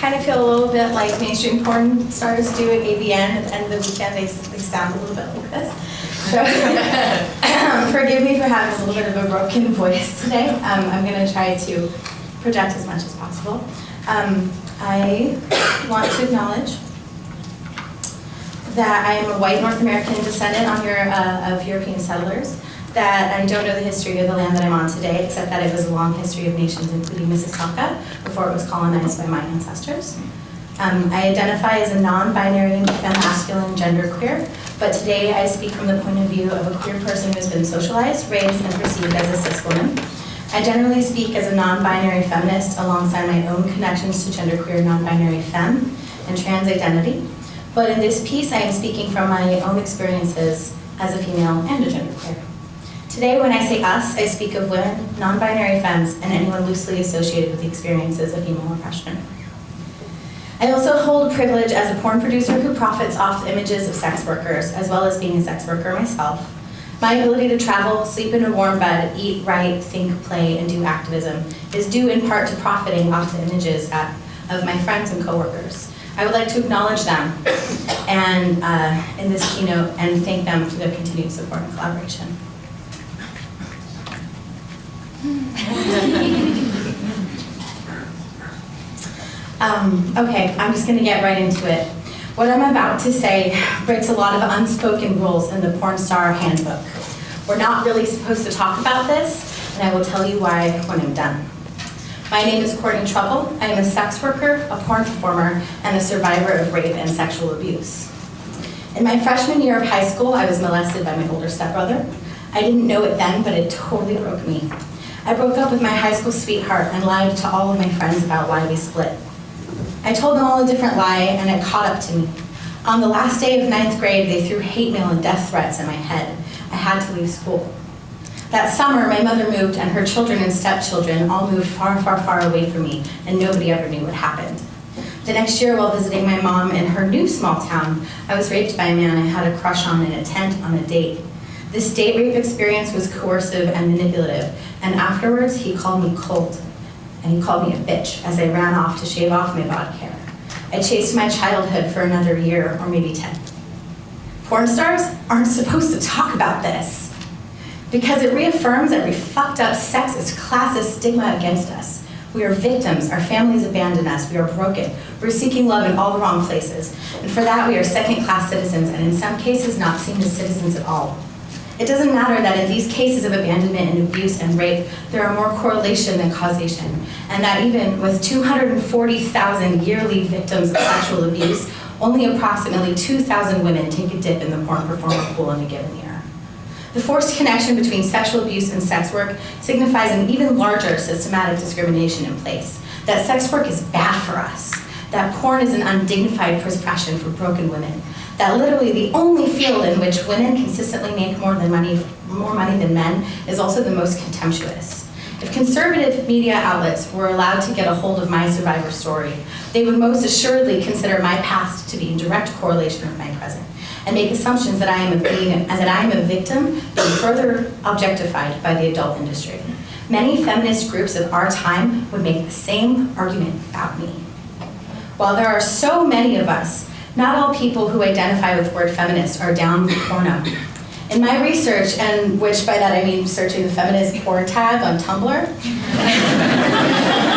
kind of feel a little bit like mainstream porn stars do at AVN at the end of the weekend. They sound a little bit like this. So forgive me for having a little bit of a broken voice today. I'm going to try to project as much as possible. I want to acknowledge that I am a white North American descendant of European settlers, that I don't know the history of the land that I'm on today, except that it was a long history of nations, including Mississauga, before it was colonized by my ancestors. I identify as a non-binary, femme-masculine, genderqueer, but today I speak from the point of view of a queer person who has been socialized, raised, and perceived as a cis woman. I generally speak as a non-binary feminist alongside my own connections to genderqueer, non-binary femme, and trans identity. But in this piece, I am speaking from my own experiences as a female and a genderqueer. Today, when I say us, I speak of women, non-binary femmes, and anyone loosely associated with the experiences of female oppression. I also hold privilege as a porn producer who profits off the images of sex workers, as well as being a sex worker myself. My ability to travel, sleep in a warm bed, eat, write, think, play, and do activism is due in part to profiting off the images of my friends and coworkers. I would like to acknowledge them and in this keynote and thank them for their continued support and collaboration. Okay, I'm just going to get right into it. What I'm about to say breaks a lot of unspoken rules in the porn star handbook. We're not really supposed to talk about this, and I will tell you why when I'm done. My name is Courtney Trouble. I am a sex worker, a porn performer, and a survivor of rape and sexual abuse. In my freshman year of high school, I was molested by my older stepbrother. I didn't know it then, but it totally broke me. I broke up with my high school sweetheart and lied to all of my friends about why we split. I told them all a different lie, and it caught up to me. On the last day of 9th grade, they threw hate mail and death threats in my head. I had to leave school. That summer, my mother moved, and her children and stepchildren all moved far, far, far away from me, and nobody ever knew what happened. The next year, while visiting my mom in her new small town, I was raped by a man I had a crush on in a tent on a date. This date rape experience was coercive and manipulative, and afterwards, he called me cold. And he called me a bitch as I ran off to shave off my body hair. I chased my childhood for another year, or maybe 10. Porn stars aren't supposed to talk about this because it reaffirms every fucked up sexist, classist stigma against us. We are victims, our families abandon us, we are broken, we're seeking love in all the wrong places, and for that we are second-class citizens, and in some cases not seen as citizens at all. It doesn't matter that in these cases of abandonment and abuse and rape, there are more correlation than causation, and that even with 240,000 yearly victims of sexual abuse, only approximately 2,000 women take a dip in the porn performer pool in a given year. The forced connection between sexual abuse and sex work signifies an even larger systematic discrimination in place, that sex work is bad for us, that porn is an undignified profession for broken women, that literally the only field in which women consistently make more money than men is also the most contemptuous. If conservative media outlets were allowed to get a hold of my survivor story, they would most assuredly consider my past to be in direct correlation with my present, and make assumptions that I am a victim being further objectified by the adult industry. Many feminist groups of our time would make the same argument about me. While there are so many of us, not all people who identify with the word feminist are down with porno. In my research, and which by that I mean searching the feminist porn tag on Tumblr,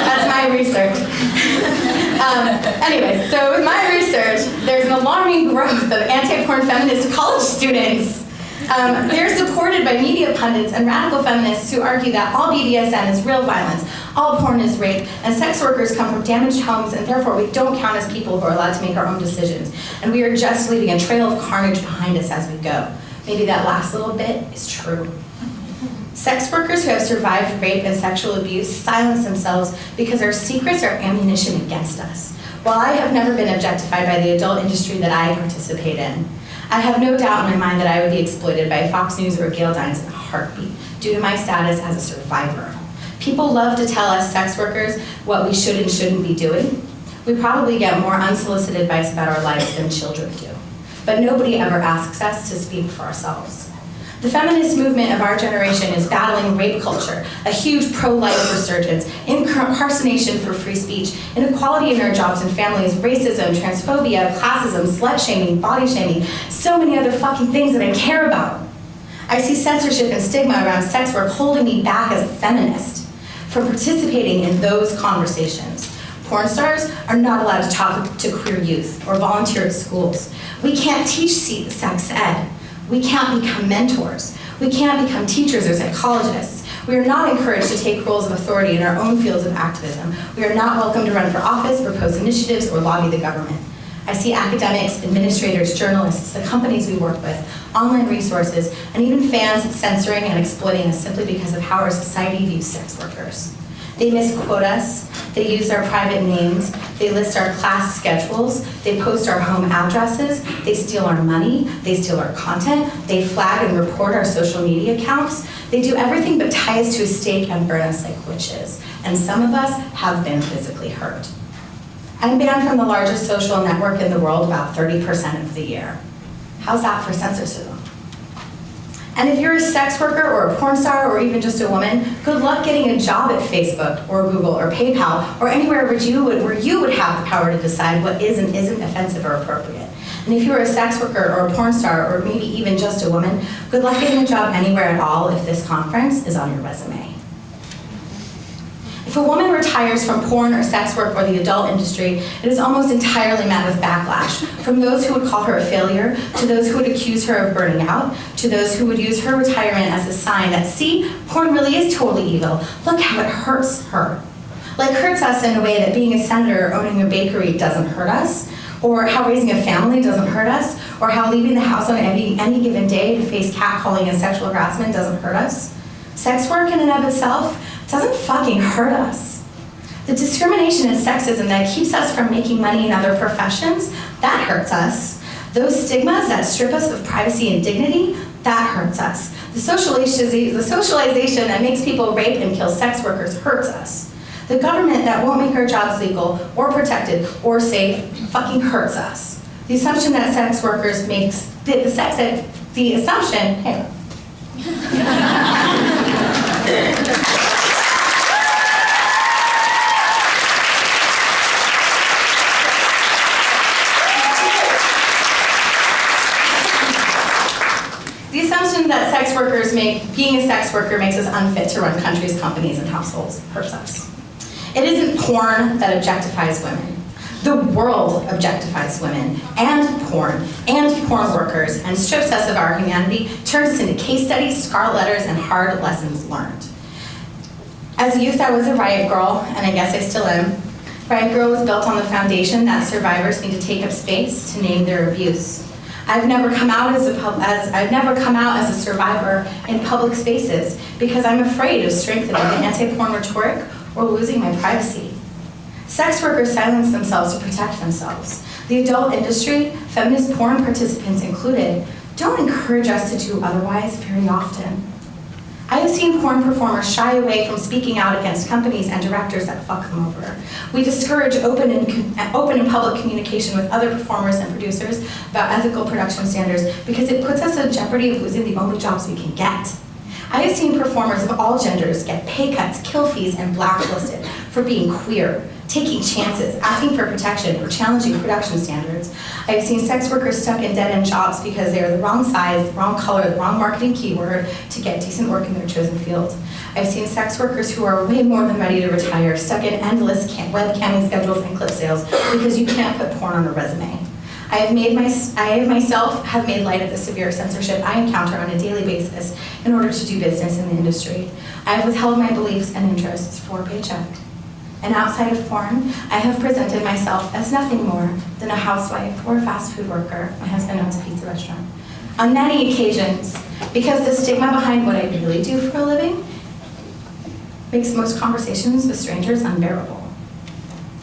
that's my research. Anyways, so with my research, there's an alarming growth of anti-porn feminist college students. They're supported by media pundits and radical feminists who argue that all BDSM is real violence, all porn is rape, and sex workers come from damaged homes, and therefore we don't count as people who are allowed to make our own decisions. And we are just leaving a trail of carnage behind us as we go. Maybe that last little bit is true. Sex workers who have survived rape and sexual abuse silence themselves because our secrets are ammunition against us. While I have never been objectified by the adult industry that I participate in, I have no doubt in my mind that I would be exploited by Fox News or Gail Dines in a heartbeat due to my status as a survivor. People love to tell us sex workers what we should and shouldn't be doing. We probably get more unsolicited advice about our lives than children do. But nobody ever asks us to speak for ourselves. The feminist movement of our generation is battling rape culture, a huge pro-life resurgence, incarceration for free speech, inequality in our jobs and families, racism, transphobia, classism, slut-shaming, body-shaming, so many other fucking things that I care about. I see censorship and stigma around sex work holding me back as a feminist from participating in those conversations. Porn stars are not allowed to talk to queer youth or volunteer at schools. We can't teach sex ed. We can't become mentors. We can't become teachers or psychologists. We are not encouraged to take roles of authority in our own fields of activism. We are not welcome to run for office, propose initiatives, or lobby the government. I see academics, administrators, journalists, the companies we work with, online resources, and even fans censoring and exploiting us simply because of how our society views sex workers. They misquote us, they use our private names, they list our class schedules, they post our home addresses, they steal our money, they steal our content, they flag and report our social media accounts. They do everything but tie us to a stake and burn us like witches. And some of us have been physically hurt. I'm banned from the largest social network in the world about 30% of the year. How's that for censorship? And if you're a sex worker or a porn star or even just a woman, good luck getting a job at Facebook or Google or PayPal or anywhere where you would have the power to decide what is and isn't offensive or appropriate. And if you're a sex worker or a porn star or maybe even just a woman, good luck getting a job anywhere at all if this conference is on your resume. If a woman retires from porn or sex work or the adult industry, it is almost entirely met with backlash, from those who would call her a failure, to those who would accuse her of burning out, to those who would use her retirement as a sign that, see, porn really is totally evil. Look how it hurts her. Like hurts us in a way that being a senator or owning a bakery doesn't hurt us, or how raising a family doesn't hurt us, or how leaving the house on any given day to face catcalling and sexual harassment doesn't hurt us. Sex work in and of itself doesn't fucking hurt us. The discrimination and sexism that keeps us from making money in other professions, that hurts us. Those stigmas that strip us of privacy and dignity, that hurts us. The socialization that makes people rape and kill sex workers hurts us. The government that won't make our jobs legal or protected or safe fucking hurts us. The assumption that sex workers makes, the assumption, hang on. The assumption that sex workers being a sex worker makes us unfit to run countries, companies, and households hurts us. It isn't porn that objectifies women. The world objectifies women and porn workers, and strips us of our humanity, turns us into case studies, scarlet letters, and hard lessons learned. As a youth, I was a riot girl, and I guess I still am. Riot Girl was built on the foundation that survivors need to take up space to name their abuse. I've never come out as a survivor in public spaces because I'm afraid of strengthening the anti-porn rhetoric or losing my privacy. Sex workers silence themselves to protect themselves. The adult industry, feminist porn participants included, don't encourage us to do otherwise very often. I have seen porn performers shy away from speaking out against companies and directors that fuck them over. We discourage open and public communication with other performers and producers about ethical production standards because it puts us in jeopardy of losing the only jobs we can get. I have seen performers of all genders get pay cuts, kill fees, and blacklisted for being queer, taking chances, asking for protection, or challenging production standards. I have seen sex workers stuck in dead-end jobs because they are the wrong size, the wrong color, the wrong marketing keyword to get decent work in their chosen field. I've seen sex workers who are way more than ready to retire stuck in endless webcamming schedules and clip sales because you can't put porn on a resume. I myself have made light of the severe censorship I encounter on a daily basis in order to do business in the industry. I have withheld my beliefs and interests for a paycheck. And outside of porn, I have presented myself as nothing more than a housewife or a fast food worker. My husband owns a pizza restaurant. On many occasions, because the stigma behind what I really do for a living makes most conversations with strangers unbearable.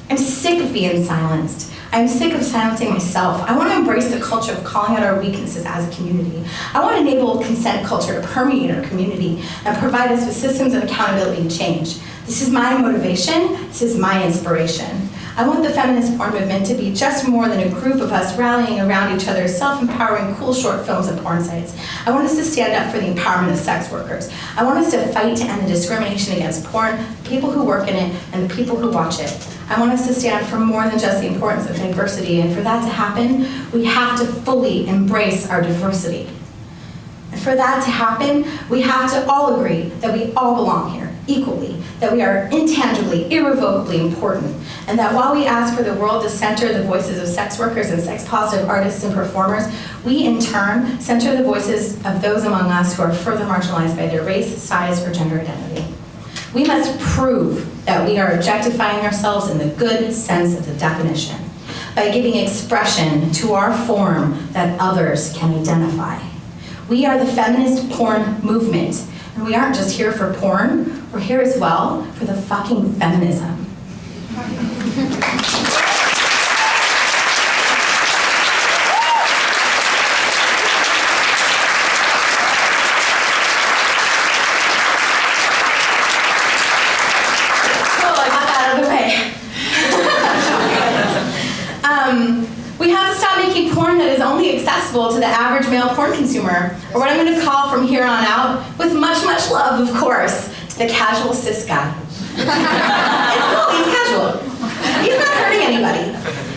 I'm sick of being silenced. I'm sick of silencing myself. I want to embrace the culture of calling out our weaknesses as a community. I want to enable consent culture to permeate our community and provide us with systems of accountability and change. This is my motivation. This is my inspiration. I want the feminist porn movement to be just more than a group of us rallying around each other's self-empowering, cool short films and porn sites. I want us to stand up for the empowerment of sex workers. I want us to fight to end the discrimination against porn, the people who work in it, and the people who watch it. I want us to stand for more than just the importance of diversity, and for that to happen, we have to fully embrace our diversity. And for that to happen, we have to all agree that we all belong here, equally, that we are intangibly, irrevocably important, and that while we ask for the world to center the voices of sex workers and sex-positive artists and performers, we in turn center the voices of those among us who are further marginalized by their race, size, or gender identity. We must prove that we are objectifying ourselves in the good sense of the definition, by giving expression to our form that others can identify. We are the feminist porn movement, and we aren't just here for porn, we're here as well for the fucking feminism. We have to stop making porn that is only accessible to the average male porn consumer, or what I'm going to call from here on out, with much, much love, of course, to the casual cis guy. It's cool, he's casual. He's not hurting anybody.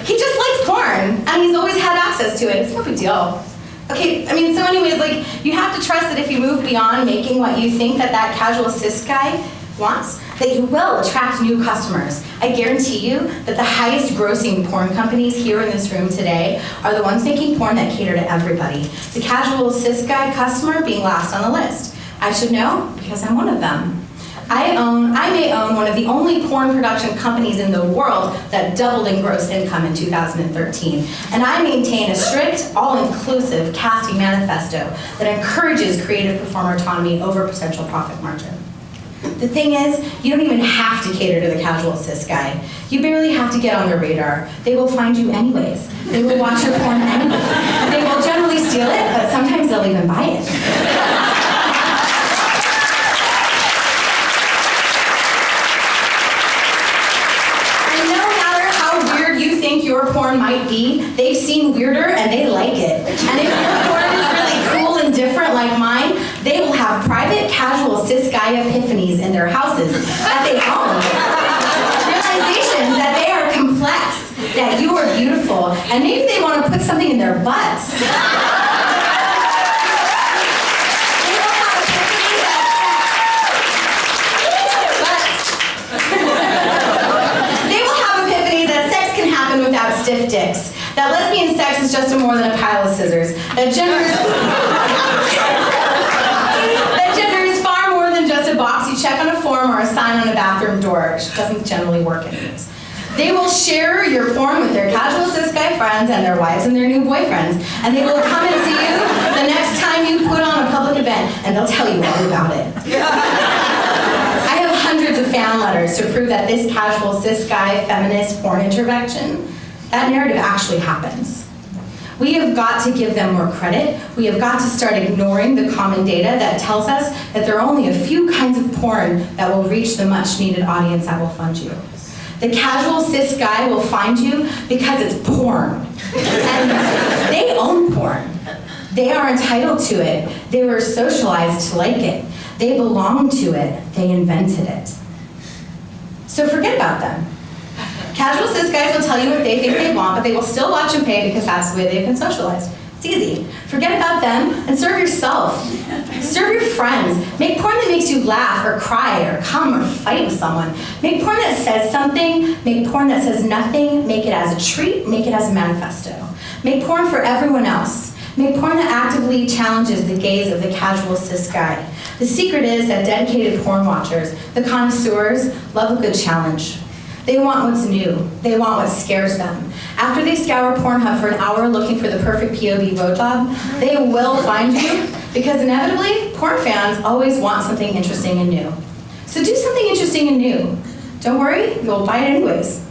He just likes porn, and he's always had access to it. It's no big deal. Okay, I mean, so anyways, like, you have to trust that if you move beyond making what you think that casual cis guy wants, that you will attract new customers. I guarantee you that the highest grossing porn companies here in this room today are the ones making porn that cater to everybody. The casual cis guy customer being last on the list. I should know because I'm one of them. I may own one of the only porn production companies in the world that doubled in gross income in 2013. And I maintain a strict, all-inclusive casting manifesto that encourages creative performer autonomy over potential profit margin. The thing is, you don't even have to cater to the casual cis guy. You barely have to get on their radar. They will find you anyways. They will watch your porn anyways. They will generally steal it, but sometimes they'll even buy it. And no matter how weird you think your porn might be, they've seen weirder and they like it. And if your porn is really cool and different like mine, they will have private, casual, cis guy epiphanies in their houses that they own. Realizations that they are complex, that you are beautiful, and maybe they want to put something in their butts. They will have epiphanies that sex can happen without stiff dicks, that lesbian sex is just more than a pile of scissors, that gender is far more than just a box you check on a form or a sign on a bathroom door, which doesn't generally work anyways. They will share your porn with their casual cis guy friends and their wives and their new boyfriends, and they will come and see you the next time you put on a public event, and they'll tell you all about it. I have hundreds of fan letters to prove that this casual cis guy feminist porn intervention, that narrative actually happens. We have got to give them more credit. We have got to start ignoring the common data that tells us that there are only a few kinds of porn that will reach the much needed audience that will fund you. The casual cis guy will find you because it's porn. And they own porn. They are entitled to it. They were socialized to like it. They belong to it. They invented it. So forget about them. Casual cis guys will tell you what they think they want, but they will still watch and pay because that's the way they've been socialized. It's easy. Forget about them and serve yourself. Serve your friends. Make porn that makes you laugh or cry or come or fight with someone. Make porn that says something. Make porn that says nothing. Make it as a treat. Make it as a manifesto. Make porn for everyone else. Make porn that actively challenges the gaze of the casual cis guy. The secret is that dedicated porn watchers, the connoisseurs, love a good challenge. They want what's new. They want what scares them. After they scour Pornhub for an hour looking for the perfect POV blowjob, they will find you because inevitably, porn fans always want something interesting and new. So do something interesting and new. Don't worry, you'll buy it anyways.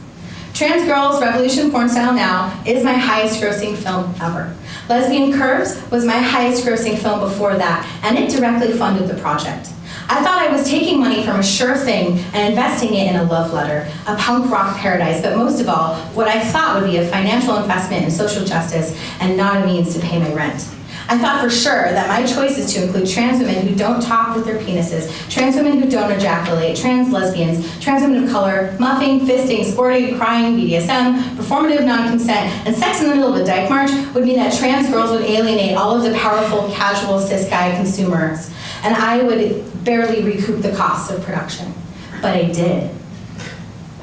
Trans Girls Revolution Porn Style Now is my highest grossing film ever. Lesbian Curves was my highest grossing film before that, and it directly funded the project. I thought I was taking money from a sure thing and investing it in a love letter, a punk rock paradise, but most of all, what I thought would be a financial investment in social justice and not a means to pay my rent. I thought for sure that my choice is to include trans women who don't talk with their penises, trans women who don't ejaculate, trans lesbians, trans women of color, muffing, fisting, sporting, crying, BDSM, performative non-consent, and sex in the middle of a dyke march would mean that trans girls would alienate all of the powerful, casual, cis guy consumers, and I would barely recoup the costs of production. But I did.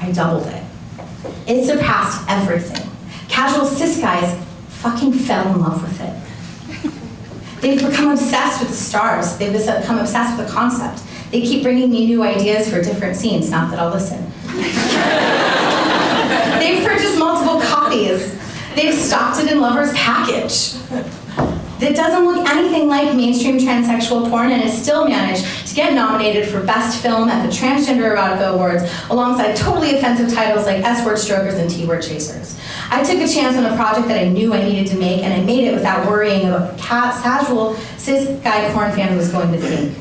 I doubled it. It surpassed everything. Casual cis guys fucking fell in love with it. They've become obsessed with the stars. They've become obsessed with the concept. They keep bringing me new ideas for different scenes, not that I'll listen. They've purchased multiple copies. They've stocked it in Lover's package. It doesn't look anything like mainstream transsexual porn and has still managed to get nominated for Best Film at the Transgender Erotica Awards alongside totally offensive titles like S-word strokers and T-word chasers. I took a chance on a project that I knew I needed to make, and I made it without worrying about what casual cis guy porn fan was going to think.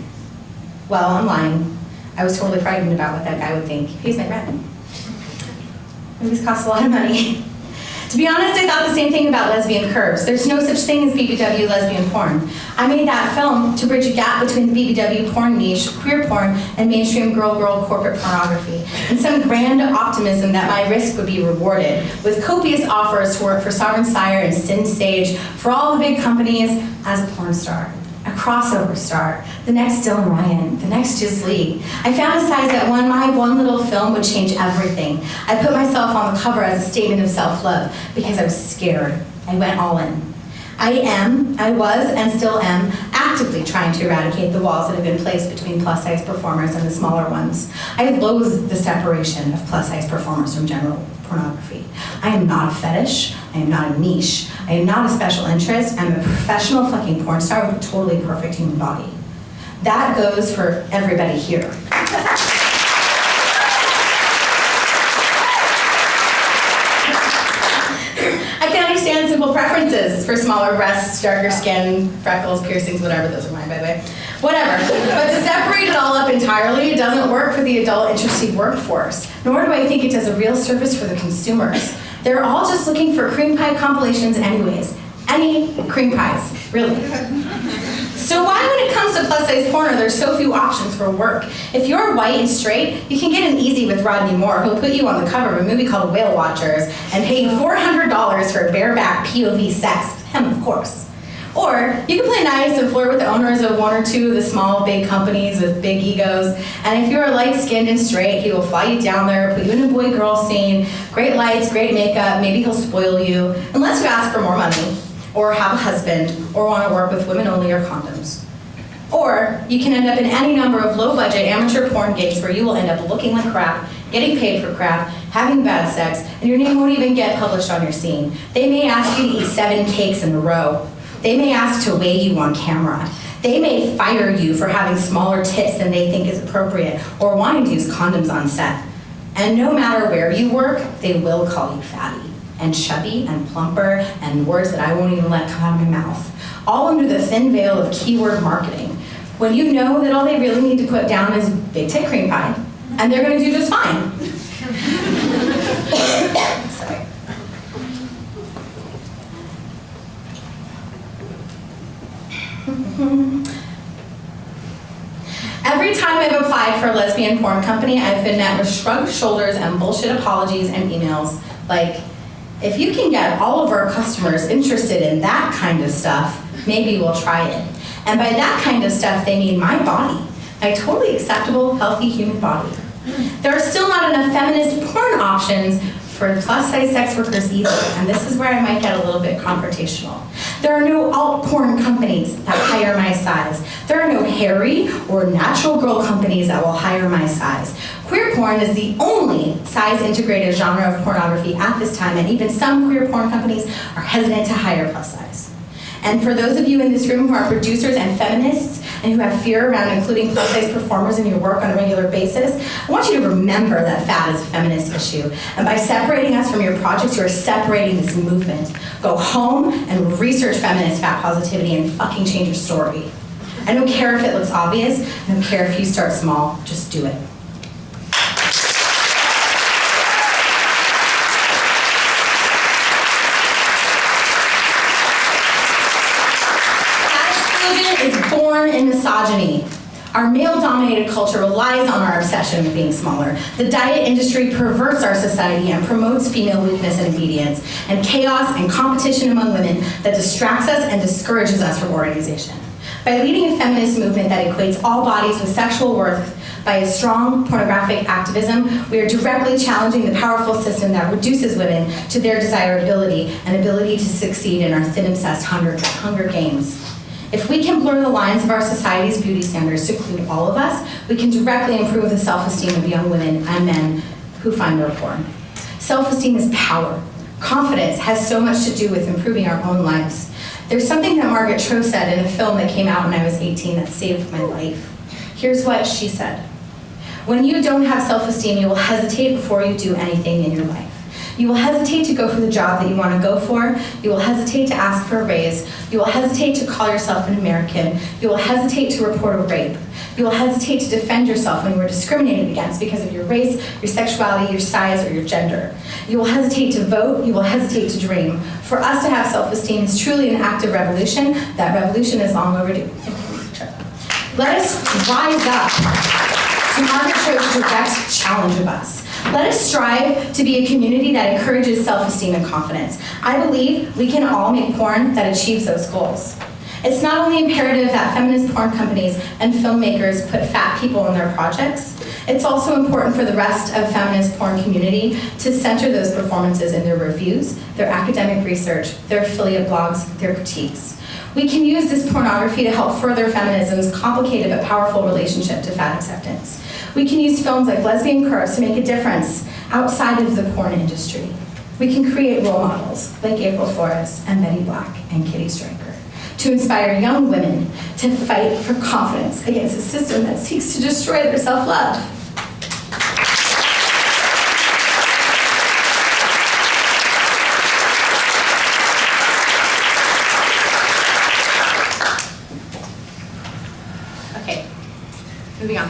Well, I'm lying. I was totally frightened about what that guy would think. He pays my rent. Movies cost a lot of money. To be honest, I thought the same thing about lesbian curves. There's no such thing as BBW lesbian porn. I made that film to bridge a gap between the BBW porn niche, queer porn, and mainstream girl-girl corporate pornography, and some grand optimism that my risk would be rewarded, with copious offers to work for Sovereign Sire and Sin Sage, for all the big companies, as a porn star. A crossover star, the next Dylan Ryan, the next Jiz Lee. I fantasized that my one little film would change everything. I put myself on the cover as a statement of self-love because I was scared. I went all in. I was, and still am, actively trying to eradicate the walls that have been placed between plus-size performers and the smaller ones. I loathe the separation of plus-size performers from general pornography. I am not a fetish, I am not a niche, I am not a special interest, I'm a professional fucking porn star with a totally perfect human body. That goes for everybody here. I can understand simple preferences for smaller breasts, darker skin, freckles, piercings, whatever, those are mine by the way. Whatever, but to separate it all up entirely, it doesn't work for the adult interested workforce, nor do I think it does a real service for the consumers. They're all just looking for cream pie compilations anyways. Any cream pies, really. So why when it comes to plus-size porn are there so few options for work? If you're white and straight, you can get in easy with Rodney Moore, who'll put you on the cover of a movie called Whale Watchers and pay you $400 for bareback POV sex, with him of course. Or you can play nice and flirt with the owners of one or two of the small, big companies with big egos, and if you're light-skinned and straight, he will fly you down there, put you in a boy-girl scene, great lights, great makeup, maybe he'll spoil you, unless you ask for more money, or have a husband, or want to work with women only or condoms. Or you can end up in any number of low-budget amateur porn gigs where you will end up looking like crap, getting paid for crap, having bad sex, and your name won't even get published on your scene. They may ask you to eat 7 cakes in a row. They may ask to weigh you on camera. They may fire you for having smaller tits than they think is appropriate, or wanting to use condoms on set. And no matter where you work, they will call you fatty, and chubby, and plumper, and words that I won't even let come out of my mouth. All under the thin veil of keyword marketing, when you know that all they really need to put down is big tit cream pie, and they're gonna do just fine. Sorry. Every time I've applied for a lesbian porn company, I've been met with shrugged shoulders and bullshit apologies and emails like, if you can get all of our customers interested in that kind of stuff, maybe we'll try it. And by that kind of stuff, they mean my body, my totally acceptable, healthy human body. There are still not enough feminist porn options for plus-size sex workers either, and this is where I might get a little bit confrontational. There are no alt porn companies that hire my size. There are no hairy or natural girl companies that will hire my size. Queer porn is the only size-integrated genre of pornography at this time, and even some queer porn companies are hesitant to hire plus size. And for those of you in this room who are producers and feminists and who have fear around including plus-size performers in your work on a regular basis, I want you to remember that fat is a feminist issue. And by separating us from your projects, you are separating this movement. Go home and research feminist fat positivity and fucking change your story. I don't care if it looks obvious. I don't care if you start small. Just do it. That slogan is born in misogyny. Our male-dominated culture relies on our obsession with being smaller. The diet industry perverts our society and promotes female weakness and obedience, and chaos and competition among women that distracts us and discourages us from organization. By leading a feminist movement that equates all bodies with sexual worth by a strong pornographic activism, we are directly challenging the powerful system that reduces women to their desirability and ability to succeed in our thin-obsessed hunger games. If we can blur the lines of our society's beauty standards to include all of us, we can directly improve the self-esteem of young women and men who find their porn. Self-esteem is power. Confidence has so much to do with improving our own lives. There's something that Margaret Cho said in a film that came out when I was 18 that saved my life. Here's what she said. When you don't have self-esteem, you will hesitate before you do anything in your life. You will hesitate to go for the job that you want to go for. You will hesitate to ask for a raise. You will hesitate to call yourself an American. You will hesitate to report a rape. You will hesitate to defend yourself when you are discriminated against because of your race, your sexuality, your size, or your gender. You will hesitate to vote. You will hesitate to dream. For us to have self-esteem is truly an act of revolution. That revolution is long overdue. Let us rise up to Margaret Cho's direct challenge of us. Let us strive to be a community that encourages self-esteem and confidence. I believe we can all make porn that achieves those goals. It's not only imperative that feminist porn companies and filmmakers put fat people in their projects, it's also important for the rest of feminist porn community to center those performances in their reviews, their academic research, their affiliate blogs, their critiques. We can use this pornography to help further feminism's complicated but powerful relationship to fat acceptance. We can use films like Lesbian Curves to make a difference outside of the porn industry. We can create role models like April Flores and Betty Black and Kitty Stryker to inspire young women to fight for confidence against a system that seeks to destroy their self-love. Okay, moving on.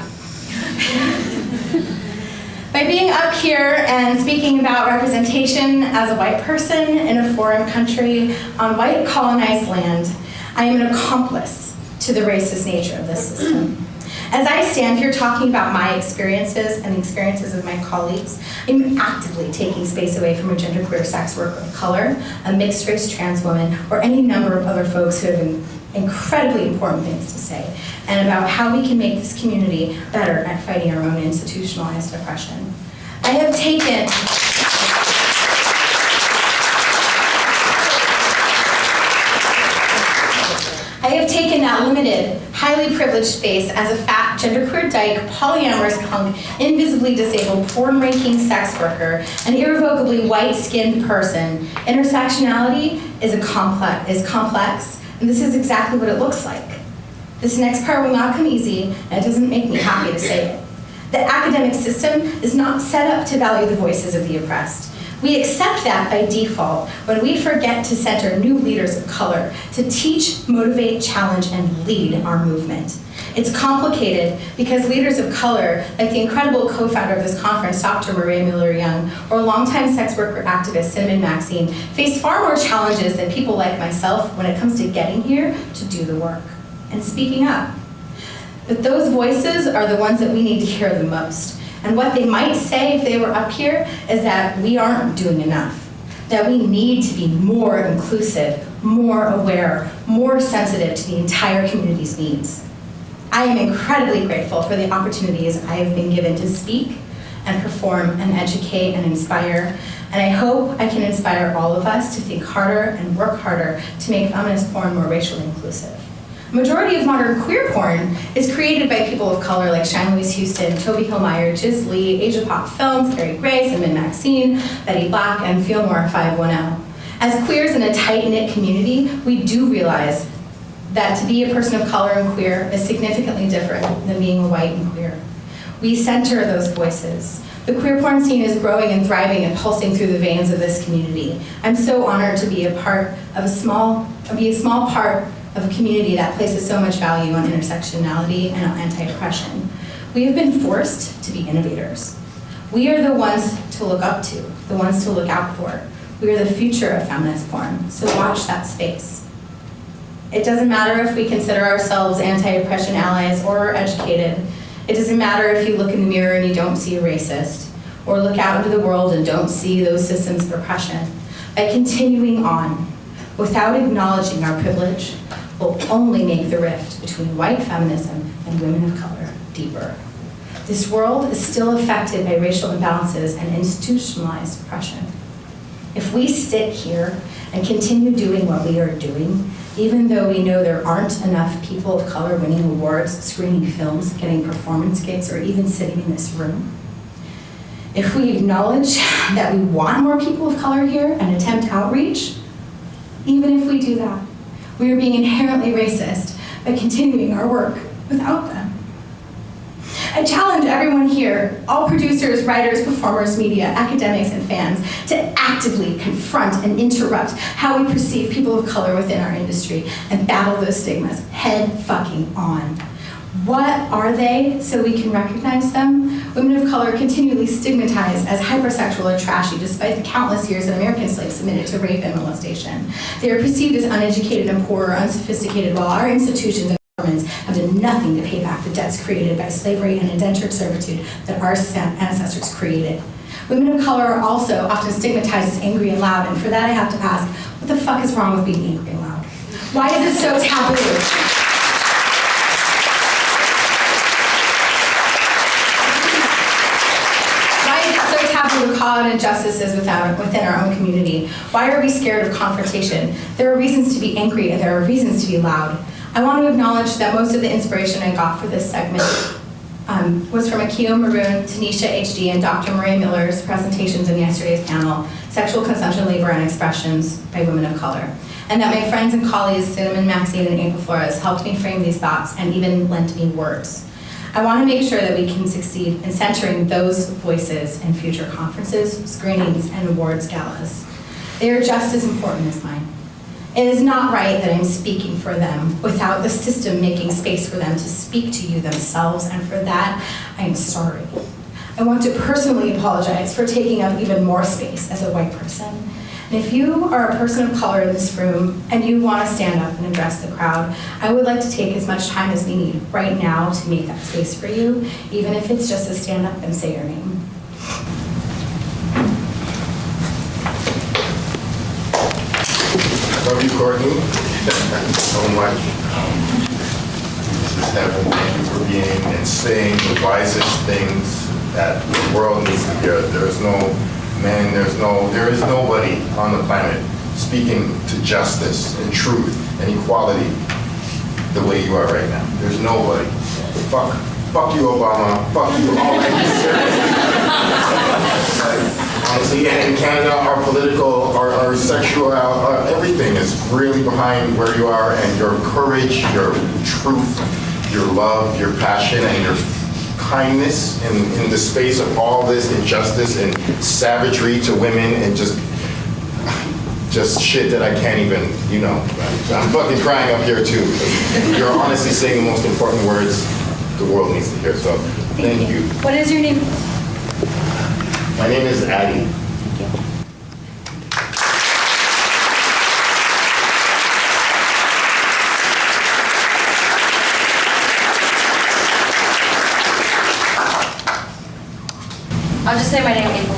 By being up here and speaking about representation as a white person in a foreign country on white colonized land, I am an accomplice to the racist nature of this system. As I stand here talking about my experiences and the experiences of my colleagues, I'm actively taking space away from a genderqueer sex worker of color, a mixed-race trans woman, or any number of other folks who have incredibly important things to say, and about how we can make this community better at fighting our own institutionalized oppression. I have taken that limited, highly privileged space as a fat, genderqueer dyke, polyamorous punk, invisibly disabled, porn-ranking sex worker, an irrevocably white-skinned person. Intersectionality is complex, and this is exactly what it looks like. This next part will not come easy, and it doesn't make me happy to say it. The academic system is not set up to value the voices of the oppressed. We accept that by default when we forget to center new leaders of color to teach, motivate, challenge, and lead our movement. It's complicated because leaders of color, like the incredible co-founder of this conference, Dr. Maria Miller-Young, or longtime sex worker activist Cinnamon Maxine, face far more challenges than people like myself when it comes to getting here to do the work and speaking up. But those voices are the ones that we need to hear the most. And what they might say if they were up here is that we aren't doing enough, that we need to be more inclusive, more aware, more sensitive to the entire community's needs. I am incredibly grateful for the opportunities I have been given to speak and perform and educate and inspire, and I hope I can inspire all of us to think harder and work harder to make feminist porn more racially inclusive. A majority of modern queer porn is created by people of color like Shine Louise Houston, Toby Hill-Meyer, Jiz Lee, Asia Pop Films, Carrie Grace, Cinnamon Maxine, Betty Black, and Fillmore 510. As queers in a tight-knit community, we do realize that to be a person of color and queer is significantly different than being white and queer. We center those voices. The queer porn scene is growing and thriving and pulsing through the veins of this community. I'm so honored to be a small part of a community that places so much value on intersectionality and on anti-oppression. We have been forced to be innovators. We are the ones to look up to, the ones to look out for. We are the future of feminist porn, so watch that space. It doesn't matter if we consider ourselves anti-oppression allies or educated. It doesn't matter if you look in the mirror and you don't see a racist, or look out into the world and don't see those systems of oppression. By continuing on, without acknowledging our privilege, will only make the rift between white feminism and women of color deeper. This world is still affected by racial imbalances and institutionalized oppression. If we sit here and continue doing what we are doing, even though we know there aren't enough people of color winning awards, screening films, getting performance gigs, or even sitting in this room, if we acknowledge that we want more people of color here and attempt outreach, even if we do that, we are being inherently racist by continuing our work without them. I challenge everyone here, all producers, writers, performers, media, academics, and fans, to actively confront and interrupt how we perceive people of color within our industry and battle those stigmas head fucking on. What are they so we can recognize them? Women of color are continually stigmatized as hypersexual or trashy despite the countless years that American slaves submitted to rape and molestation. They are perceived as uneducated and poor or unsophisticated while our institutions and governments have done nothing to pay back the debts created by slavery and indentured servitude that our ancestors created. Women of color are also often stigmatized as angry and loud, and for that I have to ask, what the fuck is wrong with being angry and loud? Why is it so taboo? To call out injustices within our own community? Why are we scared of confrontation? There are reasons to be angry and there are reasons to be loud. I want to acknowledge that most of the inspiration I got for this segment was from Akio Maroon, Tanisha HD, and Dr. Maria Miller's presentations in yesterday's panel, Sexual Consumption, Labor, and Expressions by Women of Color. And that my friends and colleagues, Cinnamon Maxine and April Flores, helped me frame these thoughts and even lent me words. I want to make sure that we can succeed in centering those voices in future conferences, screenings, and awards galas. They are just as important as mine. It is not right that I'm speaking for them without the system making space for them to speak to you themselves, and for that, I am sorry. I want to personally apologize for taking up even more space as a white person. And if you are a person of color in this room and you want to stand up and address the crowd, I would like to take as much time as we need right now to make that space for you, even if it's just to stand up and say your name. Love you, Courtney, so much. This is heaven. Thank you for being and saying the wisest things that the world needs to hear. There is nobody on the planet speaking to justice and truth and equality the way you are right now. There's nobody. Fuck you, Obama. Fuck you, all honestly, and in Canada, our political, our sexual, everything is really behind where you are, and your courage, your truth, your love, your passion, and your kindness in the space of all this injustice and savagery to women and just shit that I can't even, I'm fucking crying up here too. You're honestly saying the most important words the world needs to hear, so thank you. What is your name? My name is Addie. I'll just say my name, April.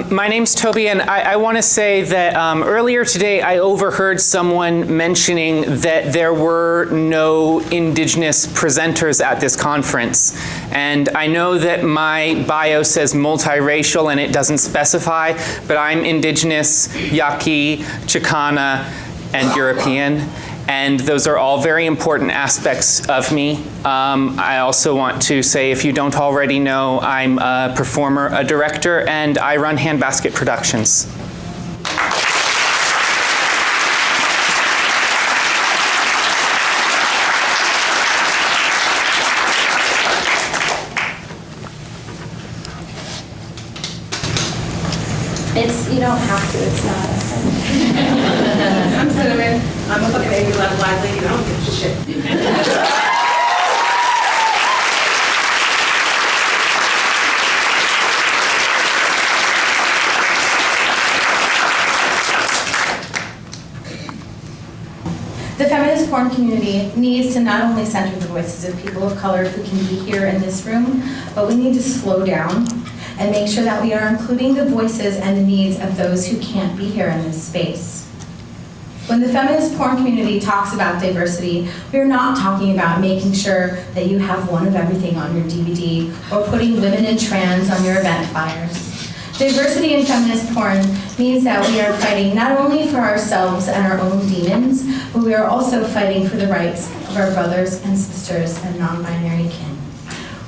My name's Toby, and I want to say that earlier today I overheard someone mentioning that there were no Indigenous presenters at this conference. And I know that my bio says multiracial and it doesn't specify, but I'm Indigenous, Yaqui, Chicana, and European. And those are all very important aspects of me. I also want to say, if you don't already know, I'm a performer, a director, and I run Handbasket Productions. angry black lady, I don't give a shit. The feminist porn community needs to not only center the voices of people of color who can be here in this room, but we need to slow down and make sure that we are including the voices and the needs of those who can't be here in this space. When the feminist porn community talks about diversity, we're not talking about making sure that you have one of everything on your DVD or putting women and trans on your event flyers. Diversity in feminist porn means that we are fighting not only for ourselves and our own demons, but we are also fighting for the rights of our brothers and sisters and non-binary kin.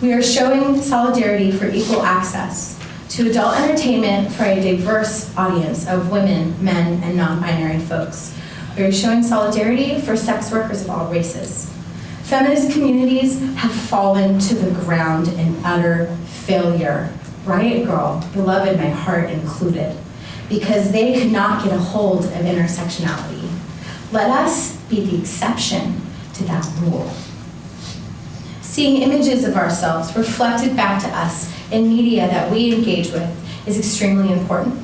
We are showing solidarity for equal access to adult entertainment for a diverse audience of women, men, and non-binary folks. We are showing solidarity for sex workers of all races. Feminist communities have fallen to the ground in utter failure. Riot Girl, beloved my heart included, because they could not get a hold of intersectionality. Let us be the exception to that rule. Seeing images of ourselves reflected back to us in media that we engage with is extremely important.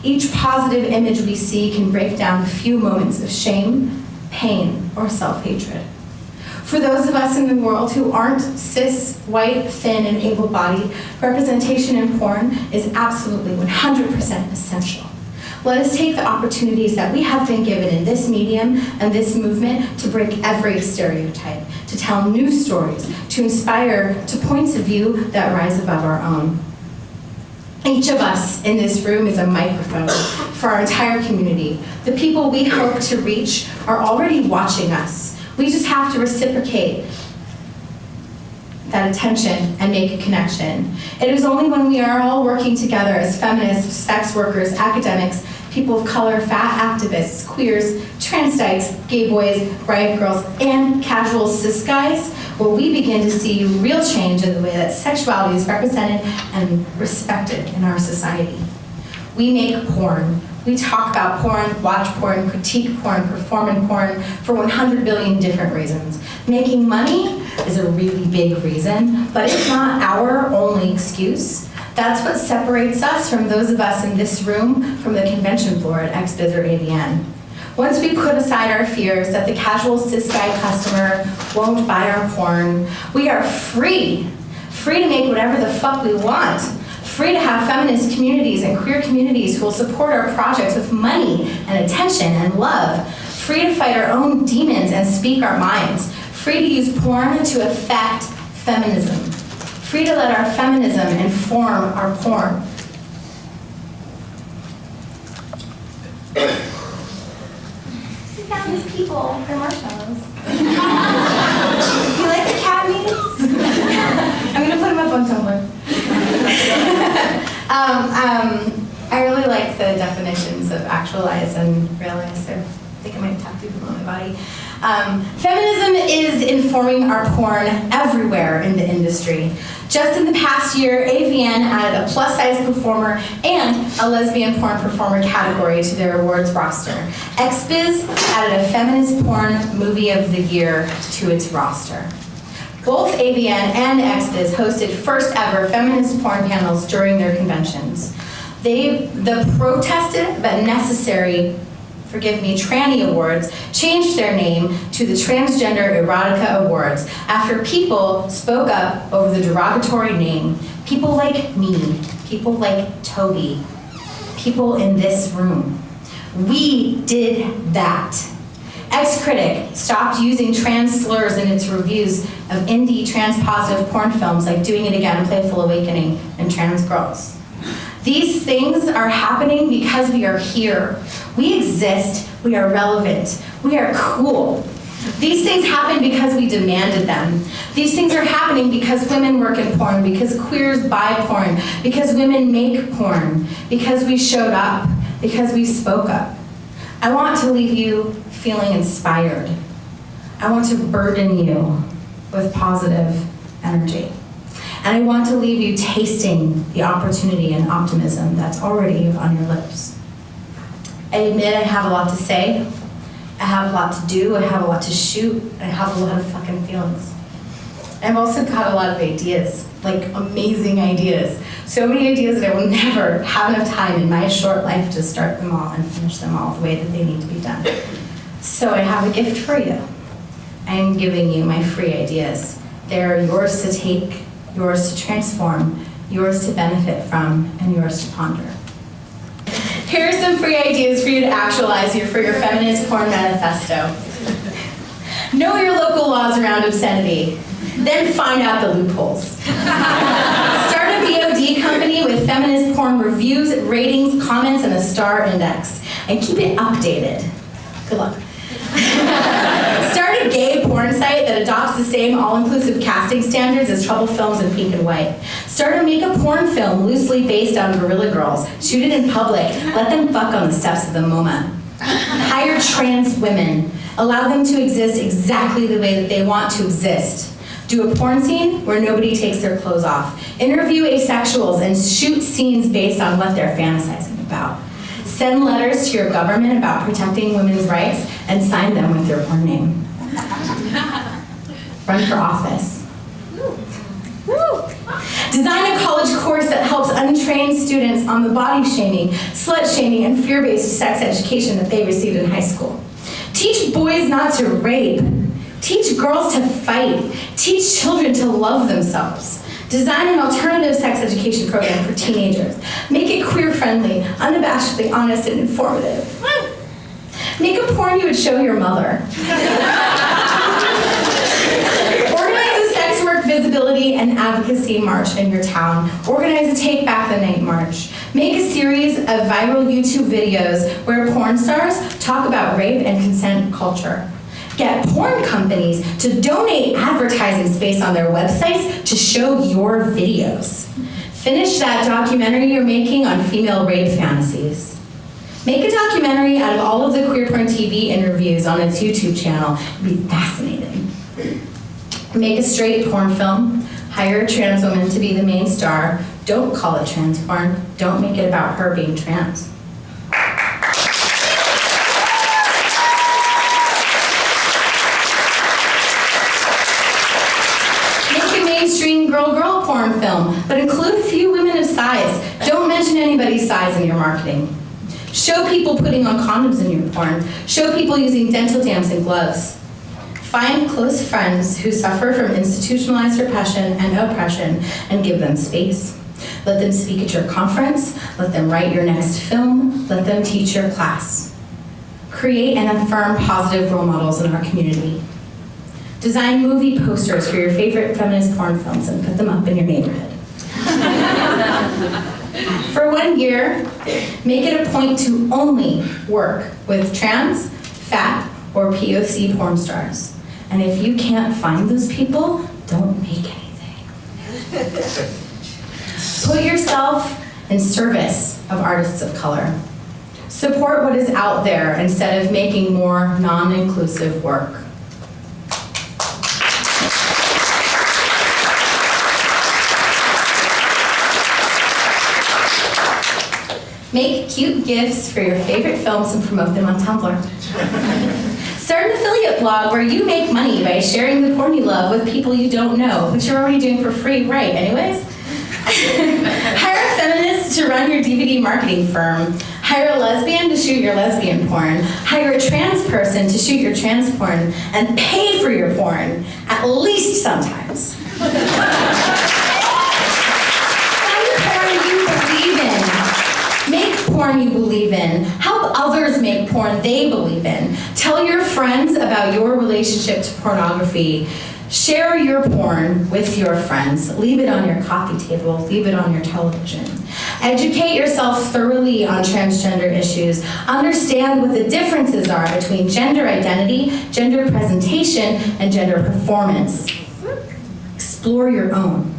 Each positive image we see can break down a few moments of shame, pain, or self-hatred. For those of us in the world who aren't cis, white, thin, and able-bodied, representation in porn is absolutely 100% essential. Let us take the opportunities that we have been given in this medium and this movement to break every stereotype, to tell new stories, to inspire to points of view that rise above our own. Each of us in this room is a microphone for our entire community. The people we hope to reach are already watching us. We just have to reciprocate that attention and make a connection. It is only when we are all working together as feminists, sex workers, academics, people of color, fat activists, queers, trans dykes, gay boys, riot girls, and casual cis guys, will we begin to see real change in the way that sexuality is represented and respected in our society. We make porn. We talk about porn, watch porn, critique porn, perform in porn for 100 billion different reasons. Making money is a really big reason, but it's not our only excuse. That's what separates us from those of us in this room from the convention floor at XBiz or AVN. Once we put aside our fears that the casual cis guy customer won't buy our porn, we are free to make whatever the fuck we want. Free to have feminist communities and queer communities who will support our projects with money and attention and love. Free to fight our own demons and speak our minds. Free to use porn to affect feminism. Free to let our feminism inform our porn. We found these people for marshmallows. You like the cat memes? I'm gonna put them up on Tumblr. I really like the definitions of actualize and realize. I think I might have tattooed them on my body. Feminism is informing our porn everywhere in the industry. Just in the past year, AVN added a plus-size performer and a lesbian porn performer category to their awards roster. XBiz added a feminist porn movie of the year to its roster. Both AVN and XBiz hosted first ever feminist porn panels during their conventions. The protested but necessary, forgive me, Tranny Awards changed their name to the Transgender Erotica Awards after people spoke up over the derogatory name. People like me, people like Toby, people in this room. We did that. X-Critic stopped using trans slurs in its reviews of indie trans-positive porn films like Doing It Again, Playful Awakening, and Trans Girls. These things are happening because we are here. We exist, we are relevant, we are cool. These things happen because we demanded them. These things are happening because women work in porn, because queers buy porn, because women make porn, because we showed up, because we spoke up. I want to leave you feeling inspired. I want to burden you with positive energy. And I want to leave you tasting the opportunity and optimism that's already on your lips. I admit I have a lot to say, I have a lot to do, I have a lot to shoot, I have a lot of fucking feelings. I've also got a lot of ideas, like amazing ideas. So many ideas that I will never have enough time in my short life to start them all and finish them all the way that they need to be done. So I have a gift for you. I'm giving you my free ideas. They're yours to take, yours to transform, yours to benefit from, and yours to ponder. Here are some free ideas for you to actualize for your feminist porn manifesto. Know your local laws around obscenity. Then find out the loopholes. Start a VOD company with feminist porn reviews, ratings, comments, and a star index. And keep it updated. Good luck. Start a gay porn site that adopts the same all-inclusive casting standards as Trouble Films and Pink and White. Start a make a porn film loosely based on Gorilla Girls. Shoot it in public. Let them fuck on the steps of the MoMA. Hire trans women. Allow them to exist exactly the way that they want to exist. Do a porn scene where nobody takes their clothes off. Interview asexuals and shoot scenes based on what they're fantasizing about. Send letters to your government about protecting women's rights and sign them with your porn name. Run for office. Design a college course that helps untrained students on the body shaming, slut shaming, and fear-based sex education that they received in high school. Teach boys not to rape. Teach girls to fight. Teach children to love themselves. Design an alternative sex education program for teenagers. Make it queer-friendly, unabashedly honest, and informative. Make a porn you would show your mother. Organize a sex work visibility and advocacy march in your town. Organize a Take Back the Night march. Make a series of viral YouTube videos where porn stars talk about rape and consent culture. Get porn companies to donate advertising space on their websites to show your videos. Finish that documentary you're making on female rape fantasies. Make a documentary out of all of the Queer Porn TV interviews on its YouTube channel. It'd be fascinating. Make a straight porn film. Hire a trans woman to be the main star. Don't call it trans porn. Don't make it about her being trans. Girl porn film, but include a few women of size. Don't mention anybody's size in your marketing. Show people putting on condoms in your porn. Show people using dental dams and gloves. Find close friends who suffer from institutionalized repression and oppression and give them space. Let them speak at your conference. Let them write your next film. Let them teach your class. Create and affirm positive role models in our community. Design movie posters for your favorite feminist porn films and put them up in your neighborhood. For 1 year, make it a point to only work with trans, fat, or POC porn stars. And if you can't find those people, don't make anything. Put yourself in service of artists of color. Support what is out there instead of making more non-inclusive work. Make cute GIFs for your favorite films and promote them on Tumblr. Start an affiliate blog where you make money by sharing the porn you love with people you don't know, which you're already doing for free, right, anyways? Hire a feminist to run your DVD marketing firm. Hire a lesbian to shoot your lesbian porn. Hire a trans person to shoot your trans porn and pay for your porn, at least sometimes. Make porn you believe in. Help others make porn they believe in. Tell your friends about your relationship to pornography. Share your porn with your friends. Leave it on your coffee table. Leave it on your television. Educate yourself thoroughly on transgender issues. Understand what the differences are between gender identity, gender presentation, and gender performance. Explore your own.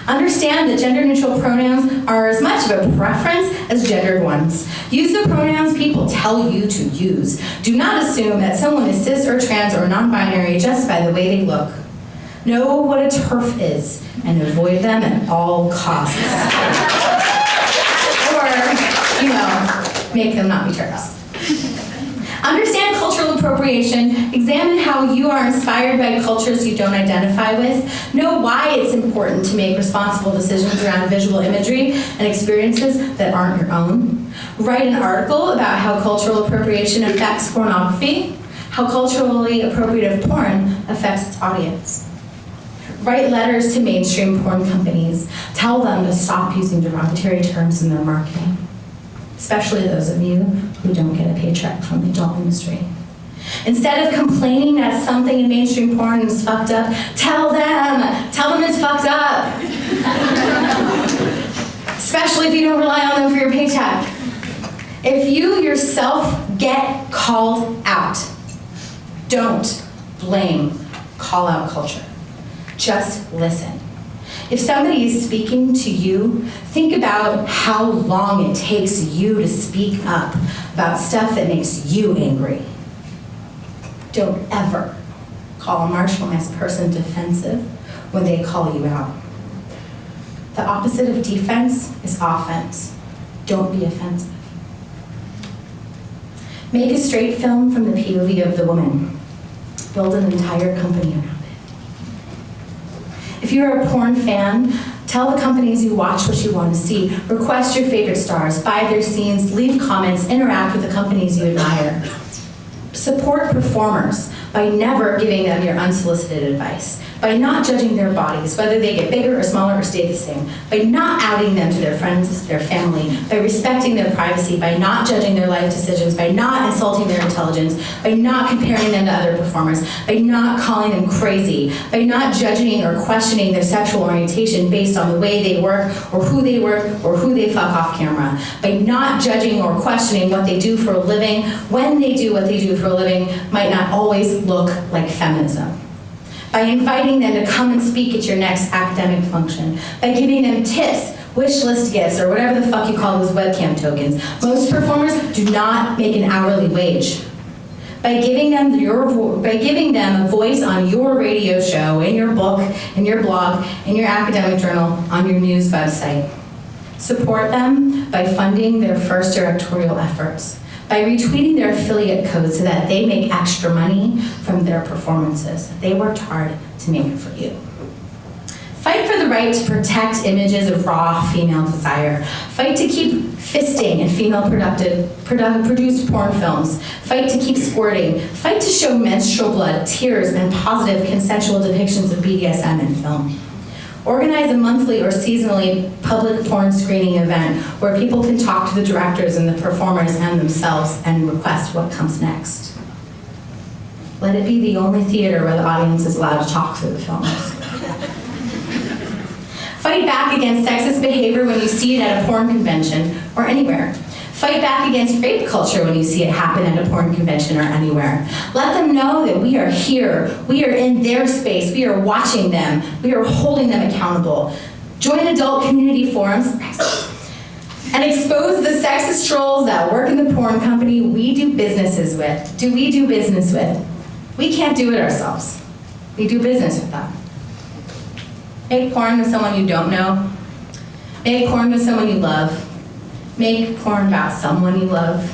Understand that gender-neutral pronouns are as much of a preference as gendered ones. Use the pronouns people tell you to use. Do not assume that someone is cis or trans or non-binary just by the way they look. Know what a TERF is and avoid them at all costs. Or, make them not be TERFs. Understand cultural appropriation, examine how you are inspired by cultures you don't identify with, know why it's important to make responsible decisions around visual imagery and experiences that aren't your own. Write an article about how cultural appropriation affects pornography, how culturally appropriative porn affects its audience. Write letters to mainstream porn companies. Tell them to stop using derogatory terms in their marketing, especially those of you who don't get a paycheck from the adult industry. Instead of complaining that something in mainstream porn is fucked up, tell them it's fucked up. Especially if you don't rely on them for your paycheck. If you yourself get called out, don't blame call-out culture. Just listen. If somebody is speaking to you, think about how long it takes you to speak up about stuff that makes you angry. Don't ever call a marginalized person defensive when they call you out. The opposite of defense is offense. Don't be offensive. Make a straight film from the POV of the woman. Build an entire company around it. If you're a porn fan, tell the companies you watch what you want to see. Request your favorite stars, buy their scenes, leave comments, interact with the companies you admire. Support performers by never giving them your unsolicited advice, by not judging their bodies, whether they get bigger or smaller or stay the same, by not outing them to their friends, their family, by respecting their privacy, by not judging their life decisions, by not insulting their intelligence, by not comparing them to other performers, by not calling them crazy, by not judging or questioning their sexual orientation based on the way they work or who they fuck off camera, by not judging or questioning what they do for a living when they do what they do for a living might not always look like feminism. By inviting them to come and speak at your next academic function, by giving them tips, wish list gifts, or whatever the fuck you call those webcam tokens. Most performers do not make an hourly wage. By giving them a voice on your radio show, in your book, in your blog, in your academic journal, on your news website. Support them by funding their first directorial efforts, by retweeting their affiliate code so that they make extra money from their performances. They worked hard to make it for you. Fight for the right to protect images of raw female desire. Fight to keep fisting in female-produced porn films. Fight to keep squirting. Fight to show menstrual blood, tears, and positive consensual depictions of BDSM in film. Organize a monthly or seasonally public porn screening event where people can talk to the directors and the performers and themselves and request what comes next. Let it be the only theater where the audience is allowed to talk through the films. Fight back against sexist behavior when you see it at a porn convention or anywhere. Fight back against rape culture when you see it happen at a porn convention or anywhere. Let them know that we are here, we are in their space, we are watching them, we are holding them accountable. Join adult community forums and expose the sexist trolls that work in the porn company we do business with. We can't do it ourselves. We do business with them. Make porn with someone you don't know. Make porn with someone you love. Make porn about someone you love.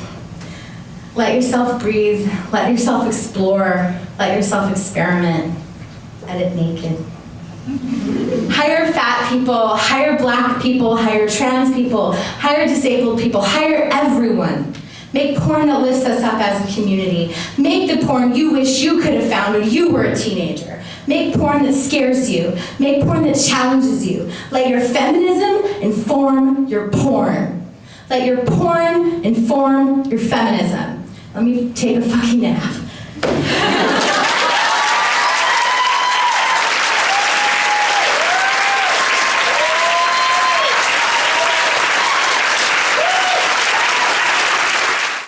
Let yourself breathe. Let yourself explore. Let yourself experiment. Edit naked. Hire fat people. Hire black people. Hire trans people. Hire disabled people. Hire everyone. Make porn that lifts us up as a community. Make the porn you wish you could have found when you were a teenager. Make porn that scares you. Make porn that challenges you. Let your feminism inform your porn. Let your porn inform your feminism. Let me take a fucking nap.